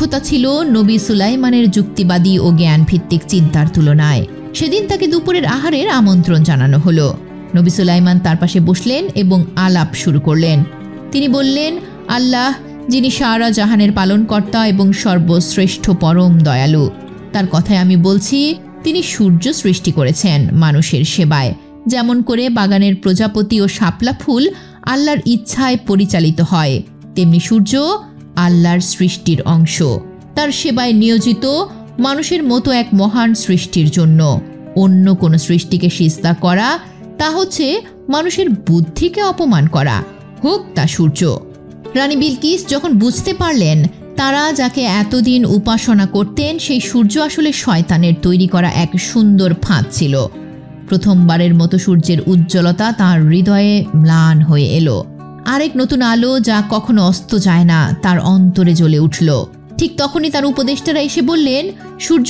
দক্ষতা ছিল নবী সুলাইমানের যুক্তিবাদী ও জ্ঞানভিত্তিক চিন্তার তুলনায়। সেদিন তাকে দুপুরের আহারের আমন্ত্রণ জানানো হলো। নবী সুলাইমান তার পাশে বসলেন এবং আলাপ শুরু করলেন। তিনি বললেন, আল্লাহ, যিনি সারা জাহানের পালনকর্তা এবং সর্বশ্রেষ্ঠ পরম দয়ালু, তার কথায় আমি বলছি, তিনি সূর্য সৃষ্টি করেছেন মানুষের সেবায়। যেমন করে বাগানের প্রজাপতি ও শাপলা ফুল আল্লাহর ইচ্ছায় পরিচালিত হয়, তেমনি সূর্য আল্লাহর সৃষ্টির অংশ, তার সেবায় নিয়োজিত মানুষের মতো এক মহান সৃষ্টির জন্য। অন্য কোনো সৃষ্টিকে সিজদা করা তা হচ্ছে মানুষের বুদ্ধিকে অপমান করা, হোক তা সূর্য। রানী বিলকিস যখন বুঝতে পারলেন তারা যাকে এতদিন উপাসনা করতেন সেই সূর্য আসলে শয়তানের তৈরি করা এক সুন্দর ফাঁদ ছিল, প্রথমবারের মতো সূর্যের উজ্জ্বলতা তার হৃদয়ে ম্লান হয়ে এলো। আরেক নতুন আলো যা কখনো অস্ত যায় না তার অন্তরে জ্বলে উঠল। ঠিক তখনই তার উপদেষ্টারা এসে বললেন, সূর্য